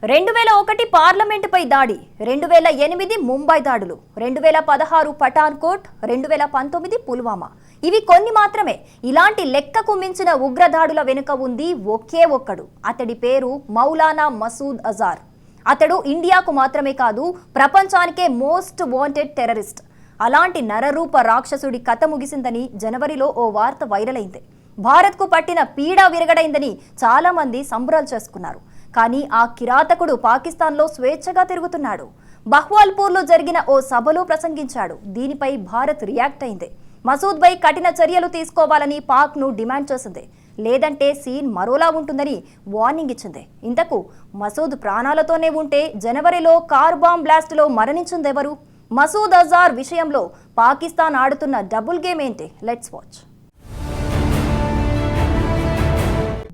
2001 పార్లమెంటుపై దాడి, 2008 ముంబై దాడులు, 2016 పఠాన్కోట్, 2019 పుల్వామా. ఇవి కొన్ని మాత్రమే. ఇలాంటి లెక్కకు మించిన ఉగ్రదాడుల వెనుక ఉంది ఒకే ఒక్కడు. అతడి పేరు మౌలానా మసూద్ అజార్. అతడు ఇండియాకు మాత్రమే కాదు, ప్రపంచానికే మోస్ట్ వాంటెడ్ టెర్రరిస్ట్. అలాంటి నరరూప రాక్షసుడి కథ ముగిసిందని జనవరిలో ఓ వార్త వైరల్ అయింది. భారత్కు పట్టిన పీడ విరగడైందని చాలా మంది సంబరాలు చేసుకున్నారు. కానీ ఆ కిరాతకుడు పాకిస్తాన్లో స్వేచ్ఛగా తిరుగుతున్నాడు. బహ్వాల్పూర్లో జరిగిన ఓ సభలో ప్రసంగించాడు. దీనిపై భారత్ రియాక్ట్ అయింది. మసూద్పై కఠిన చర్యలు తీసుకోవాలని పాక్ను డిమాండ్ చేసింది. లేదంటే సీన్ మరోలా ఉంటుందని వార్నింగ్ ఇచ్చింది. ఇంతకు మసూద్ ప్రాణాలతోనే ఉంటే జనవరిలో కార్ బాంబ్ బ్లాస్ట్లో మరణించిందెవరు? మసూద్ అజార్ విషయంలో పాకిస్తాన్ ఆడుతున్న డబుల్ గేమ్ ఏంటి? Let's watch.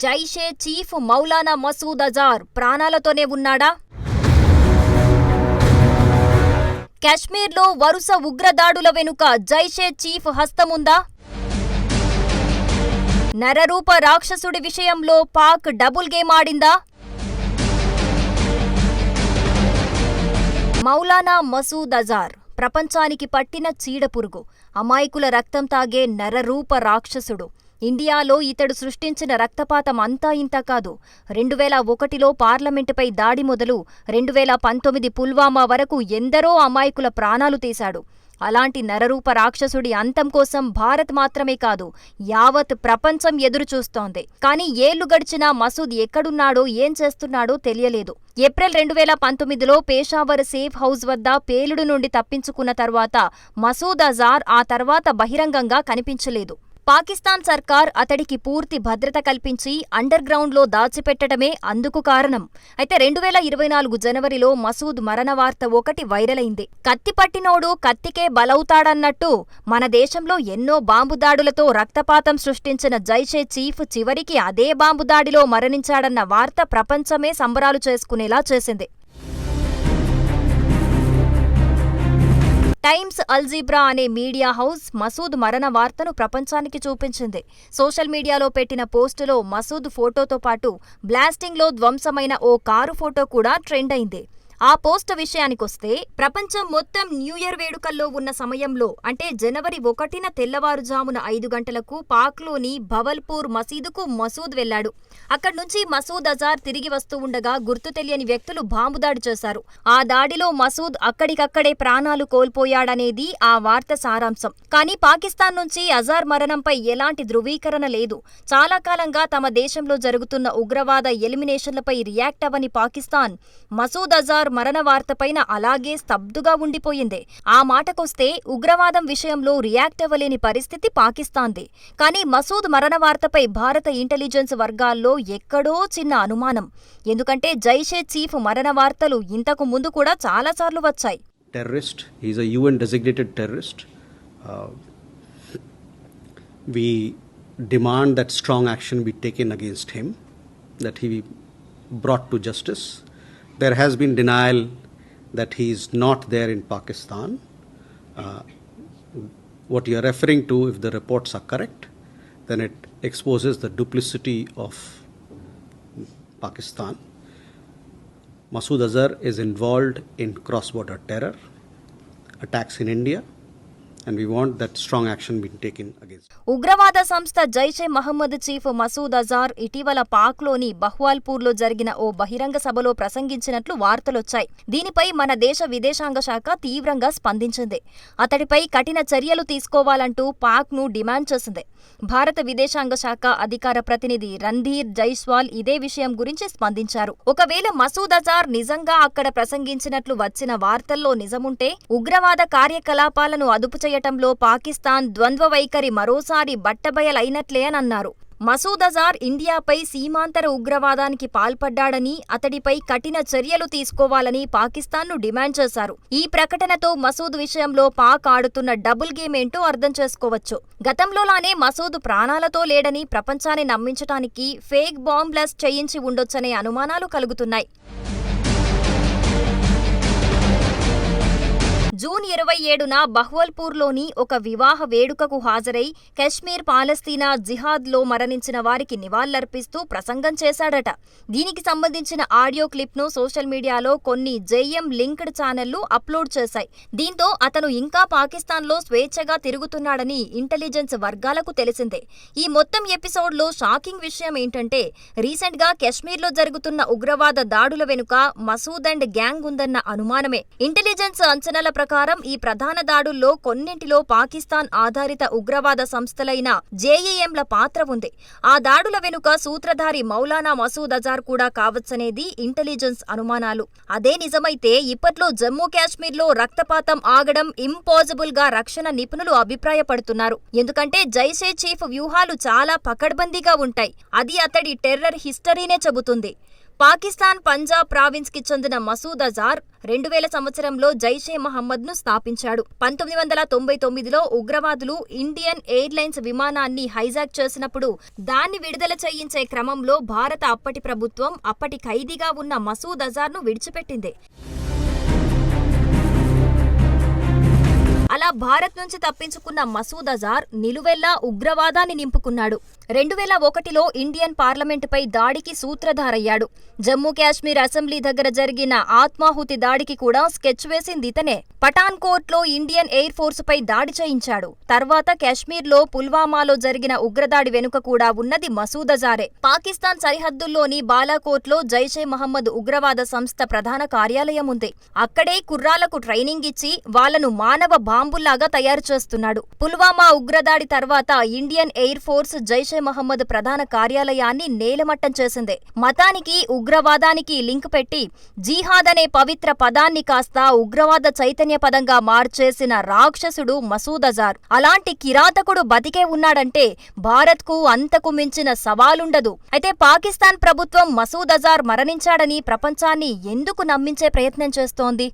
Jaishe chief Maulana Masood Azhar ప్రాణాలతోనే ఉన్నాడా? కాశ్మీర్లో వరుస ఉగ్రదాడుల వెనుక జైషే చీఫ్ హస్తముందా? నరరూప రాక్షసుడి విషయంలో పాక్ డబుల్ గేమ్ ఆడిందా? మౌలానా మసూద్ అజార్ ప్రపంచానికి పట్టిన చీడపురుగు, అమాయకుల రక్తం తాగే నరరూప రాక్షసుడు. ఇండియాలో ఇతడు సృష్టించిన రక్తపాతం అంతా ఇంత కాదు. 2001లో పార్లమెంటుపై దాడి మొదలు 2019 పుల్వామా వరకు ఎందరో అమాయకుల ప్రాణాలు తీశాడు. అలాంటి నరరూప రాక్షసుడి అంతం కోసం భారత్ మాత్రమే కాదు, యావత్ ప్రపంచం ఎదురుచూస్తోంది. కానీ ఏళ్లు గడిచినా మసూద్ ఎక్కడున్నాడో ఏం చేస్తున్నాడో తెలియలేదు. ఏప్రిల్ 2019లో పేషావర్ సేఫ్ హౌస్ వద్ద పేలుడు నుండి తప్పించుకున్న తర్వాత మసూద్ అజార్ ఆ తర్వాత బహిరంగంగా కనిపించలేదు. పాకిస్తాన్ సర్కార్ అతడికి పూర్తి భద్రత కల్పించి అండర్ గ్రౌండ్లో దాచిపెట్టడమే అందుకు కారణం. అయితే 2024 జనవరిలో మసూద్ మరణ వార్త ఒకటి వైరల్ అయింది. కత్తి పట్టినోడు కత్తికే బలవుతాడన్నట్టు మన దేశంలో ఎన్నో బాంబు దాడులతో రక్తపాతం సృష్టించిన జైషే చీఫ్ చివరికి అదే బాంబు దాడిలో మరణించాడన్న వార్త ప్రపంచమే సంబరాలు చేసుకునేలా చేసింది. టైమ్స్ అల్జీబ్రా అనే మీడియా హౌస్ మసూద్ మరణ వార్తను ప్రపంచానికి చూపించింది. సోషల్ మీడియాలో పెట్టిన పోస్టులో మసూద్ ఫోటోతో పాటు బ్లాస్టింగ్లో ధ్వంసమైన ఓ కారు ఫోటో కూడా ట్రెండ్ అయింది. ఆ పోస్ట్ విషయానికొస్తే, ప్రపంచం మొత్తం న్యూ ఇయర్ వేడుకల్లో ఉన్న సమయంలో అంటే జనవరి 1న తెల్లవారుజామున 5 గంటలకు పాక్లోని భవల్పూర్ మసీదుకు మసూద్ వెళ్లాడు. అక్కడ్నుంచి మసూద్ అజార్ తిరిగి వస్తూ ఉండగా గుర్తు తెలియని వ్యక్తులు బాంబు దాడి చేశారు. ఆ దాడిలో మసూద్ అక్కడికక్కడే ప్రాణాలు కోల్పోయాడనేది ఆ వార్త సారాంశం. కానీ పాకిస్తాన్ నుంచి అజార్ మరణంపై ఎలాంటి ధృవీకరణ లేదు. చాలా కాలంగా తమ దేశంలో జరుగుతున్న ఉగ్రవాద ఎలిమినేషన్లపై రియాక్ట్ అవ్వని పాకిస్తాన్ మసూద్ అజార్ మరణ వార్తపైన అలాగే స్తబ్దుగా ఉండిపోయింది. ఆ మాటకొస్తే ఉగ్రవాదం విషయంలో రియాక్ట్ అవ్వలేని పరిస్థితి పాకిస్తాన్ది. కానీ మసూద్ మరణ వార్తపై భారత ఇంటెలిజెన్స్ వర్గాల్లో ఎక్కడో చిన్న అనుమానం. ఎందుకంటే జైషే చీఫ్ మరణ వార్తలు ఇంతకు ముందు కూడా చాలాసార్లు వచ్చాయి. Terrorist, he is a UN designated terrorist. We demand that strong action be taken against him, that he be brought to justice. There has been denial that he is not there in Pakistan. What you are referring to, if the reports are correct, then it exposes the duplicity of Pakistan. Masood Azhar is involved in cross-border terror, attacks in India, and we want that strong action being taken against. ఉగ్రవాద సంస్థ Jaish-e Mohammed chief Masood Azhar ఇటీవల పాక్లోని బహ్వాల్పూర్లో జరిగిన ఓ బహిరంగ సభలో ప్రసంగించినట్లు వార్తలొచ్చాయి. దీనిపై మన దేశ విదేశాంగ శాఖ తీవ్రంగా స్పందించింది. అతడిపై కఠిన చర్యలు తీసుకోవాలంటూ పాక్ను డిమాండ్ చేసింది. భారత విదేశాంగ శాఖ అధికార ప్రతినిధి రణ్ధీర్ జైస్వాల్ ఇదే విషయం గురించి స్పందించారు. ఒకవేళ మసూద్ అజార్ నిజంగా అక్కడ ప్రసంగించినట్లు వచ్చిన వార్తల్లో నిజముంటే ఉగ్రవాద కార్యకలాపాలను అదుపు చేయటంలో పాకిస్తాన్ ద్వంద్వ వైఖరి మరోసారి బట్టబయలైనట్లే అని అన్నారు. మసూద్ అజార్ ఇండియాపై సీమాంతర ఉగ్రవాదానికి పాల్పడ్డాడని, అతడిపై కఠిన చర్యలు తీసుకోవాలని పాకిస్తాన్ను డిమాండ్ చేశారు. ఈ ప్రకటనతో మసూద్ విషయంలో పాక్ ఆడుతున్న డబుల్ గేమ్ ఏంటో అర్థం చేసుకోవచ్చు. గతంలోలానే మసూద్ ప్రాణాలతో లేడని ప్రపంచాన్ని నమ్మించటానికి ఫేక్ బాంబ్ బ్లాస్ట్ చేయించి ఉండొచ్చనే అనుమానాలు కలుగుతున్నాయి. జూన్ 27న బహ్వల్పూర్లోని ఒక వివాహ వేడుకకు హాజరై కశ్మీర్ పాలస్తీనా జిహాద్లో మరణించిన వారికి నివాళులర్పిస్తూ ప్రసంగం చేశాడట. దీనికి సంబంధించిన ఆడియో క్లిప్ను సోషల్ మీడియాలో కొన్ని జేఎం లింక్డ్ ఛానళ్లు అప్లోడ్ చేశాయి. దీంతో అతను ఇంకా పాకిస్తాన్లో స్వేచ్ఛగా తిరుగుతున్నాడని ఇంటెలిజెన్స్ వర్గాలకు తెలిసిందే. ఈ మొత్తం ఎపిసోడ్లో షాకింగ్ విషయం ఏంటంటే రీసెంట్గా కశ్మీర్లో జరుగుతున్న ఉగ్రవాద దాడుల వెనుక మసూద్ అండ్ గ్యాంగ్ ఉందన్న అనుమానమే. ఇంటెలిజెన్స్ అంచనాల ప్రకారం ఈ ప్రధాన దాడుల్లో కొన్నింటిలో పాకిస్తాన్ ఆధారిత ఉగ్రవాద సంస్థలైన జేఈఎంల పాత్ర ఉంది. ఆ దాడుల వెనుక సూత్రధారి మౌలానా మసూద్ అజార్ కూడా కావచ్చనేది ఇంటెలిజెన్స్ అనుమానాలు. అదే నిజమైతే ఇప్పట్లో జమ్మూ కాశ్మీర్లో రక్తపాతం ఆగడం ఇంపాసిబుల్ గా రక్షణ నిపుణులు అభిప్రాయపడుతున్నారు. ఎందుకంటే జైషే చీఫ్ వ్యూహాలు చాలా పకడ్బందీగా ఉంటాయి. అది అతడి టెర్రర్ హిస్టరీనే చెబుతుంది. పాకిస్తాన్ పంజాబ్ ప్రావిన్స్ కి చెందిన మసూద్ అజార్ 2000 సంవత్సరంలో జైషే మహమ్మద్ను స్థాపించాడు. 1999లో ఉగ్రవాదులు ఇండియన్ ఎయిర్లైన్స్ విమానాన్ని హైజాక్ చేసినప్పుడు దాన్ని విడుదల చేయించే క్రమంలో భారత అప్పటి ప్రభుత్వం అప్పటి ఖైదీగా ఉన్న మసూద్ అజార్ను విడిచిపెట్టింది. అలా భారత్ నుంచి తప్పించుకున్న మసూద్ అజార్ నిలువెల్లా ఉగ్రవాదాన్ని నింపుకున్నాడు. 2001లో ఇండియన్ పార్లమెంటుపై దాడికి సూత్రధారయ్యాడు. జమ్మూ కాశ్మీర్ అసెంబ్లీ దగ్గర జరిగిన ఆత్మాహుతి దాడికి కూడా స్కెచ్ వేసింది ఇతనే. పఠాన్కోట్లో ఇండియన్ ఎయిర్ ఫోర్స్ పై దాడి చేయించాడు. తర్వాత కాశ్మీర్లో పుల్వామాలో జరిగిన ఉగ్రదాడి వెనుక కూడా ఉన్నది మసూద్ అజారే. పాకిస్తాన్ సరిహద్దుల్లోని బాలాకోట్లో జైషే మహమ్మద్ ఉగ్రవాద సంస్థ ప్రధాన కార్యాలయం ఉంది. అక్కడే కుర్రాళ్లకు ట్రైనింగ్ ఇచ్చి వాళ్లను మానవ బాంబుల్లాగా తయారు చేస్తున్నాడు. పుల్వామా ఉగ్రదాడి తర్వాత Indian air force Jaish-e Mohammed ప్రధాన కార్యాలయాన్ని నేలమట్టం చేసింది. మతానికి ఉగ్రవాదానికి లింక్ పెట్టి జిహాద్ అనే పవిత్ర పదాన్ని కాస్త ఉగ్రవాద చైతన్య పదంగా మార్చేసిన రాక్షసుడు మసూద్ అజార్. అలాంటి కిరాతకుడు బతికే ఉన్నాడంటే భారత్కు అంతకు మించిన సవాలుండదు. అయితే పాకిస్తాన్ ప్రభుత్వం మసూద్ అజార్ మరణించాడని ప్రపంచాన్ని ఎందుకు నమ్మించే ప్రయత్నం చేస్తోంది?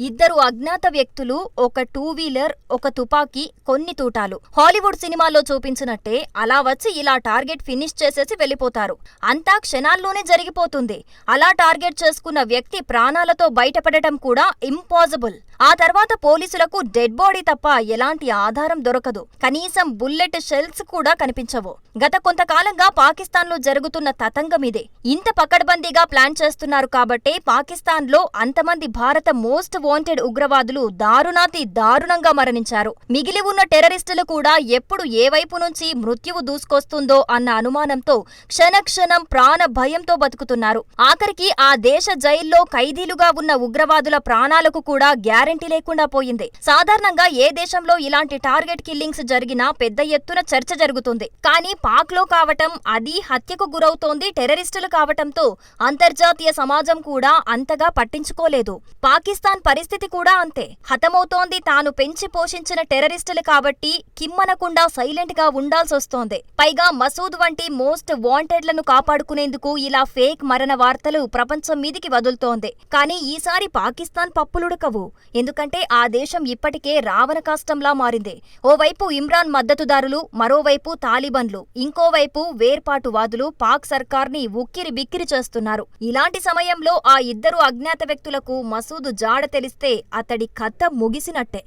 ఇద్దరు అజ్ఞాత వ్యక్తులు, ఒక 2 వీలర్, ఒక తుపాకీ, కొన్ని తూటాలు. హాలీవుడ్ సినిమాల్లో చూపించినట్టే అలా వచ్చి ఇలా టార్గెట్ ఫినిష్ చేసేసి వెళ్లిపోతారు. అంతా క్షణాల్లోనే జరిగిపోతుంది. అలా టార్గెట్ చేసుకున్న వ్యక్తి ప్రాణాలతో బయటపడటం కూడా ఇంపాసిబుల్. ఆ తర్వాత పోలీసులకు డెడ్ బాడీ తప్ప ఎలాంటి ఆధారం దొరకదు. కనీసం బుల్లెట్ షెల్స్ కూడా కనిపించవు. గత కొంతకాలంగా పాకిస్తాన్లో జరుగుతున్న తతంగమిదే. ఇంత పకడ్బందీగా ప్లాన్ చేస్తున్నారు కాబట్టే పాకిస్తాన్లో అంతమంది భారత మోస్ట్ వాంటెడ్ ఉగ్రవాదులు దారుణాతి దారుణంగా మరణించారు. మిగిలి ఉన్న టెర్రరిస్టులు కూడా ఎప్పుడు ఏ వైపు నుంచి మృత్యువు దూసుకొస్తుందో అన్న అనుమానంతో క్షణక్షణం ప్రాణ భయంతో బతుకుతున్నారు. ఆఖరికి ఆ దేశ జైల్లో ఖైదీలుగా ఉన్న ఉగ్రవాదుల ప్రాణాలకు కూడా గ్యారెంటీ లేకుండా పోయింది. సాధారణంగా ఏ దేశంలో ఇలాంటి టార్గెట్ కిల్లింగ్స్ జరిగినా పెద్ద ఎత్తున చర్చ జరుగుతుంది. కానీ పాక్లో కావటం, అది హత్యకు గురవుతోంది టెర్రరిస్టులు కావటంతో అంతర్జాతీయ సమాజం కూడా అంతగా పట్టించుకోలేదు. పాకిస్తాన్ పరిస్థితి కూడా అంతే. హతమవుతోంది తాను పెంచి పోషించిన టెర్రరిస్టులు కాబట్టి కిమ్మనకుండా సైలెంట్ గా ఉండాల్సొస్తోంది. పైగా మసూద్ వంటి మోస్ట్ వాంటెడ్లను కాపాడుకునేందుకు ఇలా ఫేక్ మరణ వార్తలు ప్రపంచం మీదికి వదులుతోంది. కానీ ఈసారి పాకిస్తాన్ పప్పులుడకవు. ఎందుకంటే ఆ దేశం ఇప్పటికే రావణ కాష్టంలా మారింది. ఓవైపు ఇమ్రాన్ మద్దతుదారులు, మరోవైపు తాలిబన్లు, ఇంకోవైపు వేర్పాటువాదులు పాక్ సర్కార్ని ఉక్కిరి బిక్కిరి చేస్తున్నారు. ఇలాంటి సమయంలో ఆ ఇద్దరు అజ్ఞాత వ్యక్తులకు మసూద్ జాడ తెలిస్తే అతడి కథ ముగిసినట్టే.